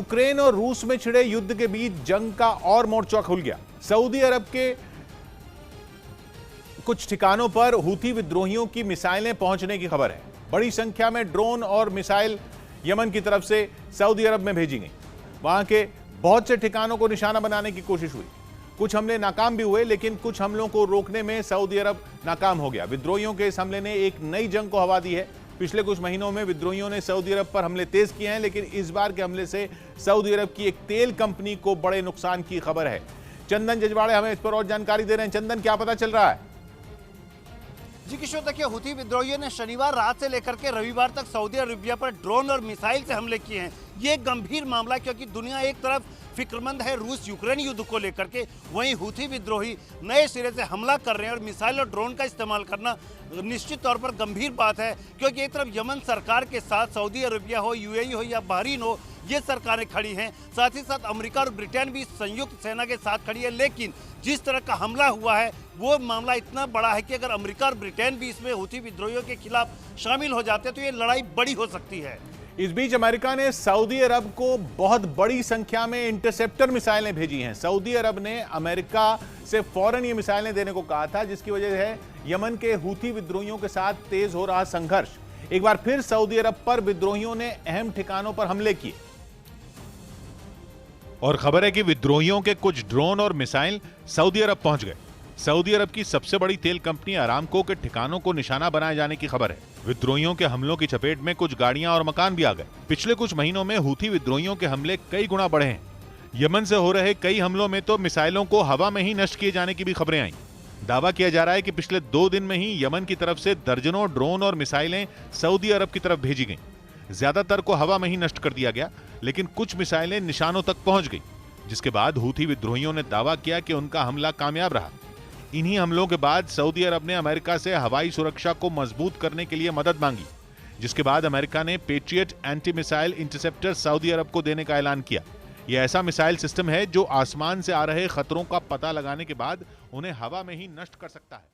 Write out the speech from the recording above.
Ukraine और रूस में छिड़े युद्ध के बीच जंग का और मोर्चा खुल गया। सऊदी अरब के कुछ ठिकानों पर हूथी विद्रोहियों की मिसाइलें पहुंचने की खबर है। बड़ी संख्या में ड्रोन और मिसाइल यमन की तरफ से सऊदी अरब में भेजी गई। वहां के बहुत से ठिकानों को निशाना बनाने की कोशिश हुई। कुछ हमले नाकाम भी हुए, लेकिन कुछ हमलों को रोकने में सऊदी अरब नाकाम हो गया। विद्रोहियों के इस हमले ने एक नई जंग को हवा दी है। पिछले कुछ महीनों में विद्रोहियों ने सऊदी अरब पर हमले तेज किए हैं, लेकिन इस बार के हमले से सऊदी अरब की एक तेल कंपनी को बड़े नुकसान की खबर है। चंदन जजवाड़े हमें इस पर और जानकारी दे रहे हैं। चंदन, क्या पता चल रहा है? जी किशोर, देखिए, हूथी विद्रोहियों ने शनिवार रात से लेकर के रविवार तक सऊदी अरेबिया पर ड्रोन और मिसाइल से हमले किए हैं। ये एक गंभीर मामला है, क्योंकि दुनिया एक तरफ फिक्रमंद है रूस यूक्रेन युद्ध को लेकर के, वहीं हूथी विद्रोही नए सिरे से हमला कर रहे हैं। और मिसाइल और ड्रोन का इस्तेमाल करना निश्चित तौर पर गंभीर बात है, क्योंकि एक तरफ यमन सरकार के साथ सऊदी अरेबिया हो, यूएई हो या बहरीन हो, ये सरकारें खड़ी हैं। साथ ही साथ अमेरिका और ब्रिटेन भी संयुक्त सेना के साथ खड़ी है। लेकिन जिस तरह का हमला हुआ है वो मामला इतना बड़ा है कि अगर अमेरिका और ब्रिटेन भी इसमें हूथी विद्रोहियों के खिलाफ शामिल हो जाते हैं तो ये लड़ाई बड़ी हो सकती है। इस बीच अमेरिका ने सऊदी अरब को बहुत बड़ी संख्या में इंटरसेप्टर मिसाइलें भेजी हैं। सऊदी अरब ने अमेरिका से फौरन ये मिसाइलें देने को कहा था, जिसकी वजह है यमन के हूथी विद्रोहियों के साथ तेज हो रहा संघर्ष। एक बार फिर सऊदी अरब पर विद्रोहियों ने अहम ठिकानों पर हमले किए और खबर है कि विद्रोहियों के कुछ ड्रोन और मिसाइल सऊदी अरब पहुंच गए। सऊदी अरब की सबसे बड़ी तेल कंपनी अरामको के ठिकानों को निशाना बनाए जाने की खबर है। विद्रोहियों के हमलों की चपेट में कुछ गाड़ियां और मकान भी आ गए। पिछले कुछ महीनों में हूथी विद्रोहियों के हमले कई गुना बढ़े हैं। यमन से हो रहे कई हमलों में तो मिसाइलों को हवा में ही नष्ट किए जाने की भी खबरें आई। दावा किया जा रहा है कि पिछले 2 दिन में ही यमन की तरफ से दर्जनों ड्रोन और मिसाइलें सऊदी अरब की तरफ भेजी गईं। ज्यादातर को हवा में ही नष्ट कर दिया गया, लेकिन कुछ मिसाइलें निशानों तक पहुंच गई, जिसके बाद हूथी विद्रोहियों ने दावा किया कि उनका हमला कामयाब रहा। इन्हीं हमलों के बाद सऊदी अरब ने अमेरिका से हवाई सुरक्षा को मजबूत करने के लिए मदद मांगी, जिसके बाद अमेरिका ने पेट्रियट एंटी मिसाइल इंटरसेप्टर सऊदी अरब को देने का ऐलान किया। यह ऐसा मिसाइल सिस्टम है जो आसमान से आ रहे खतरों का पता लगाने के बाद उन्हें हवा में ही नष्ट कर सकता है।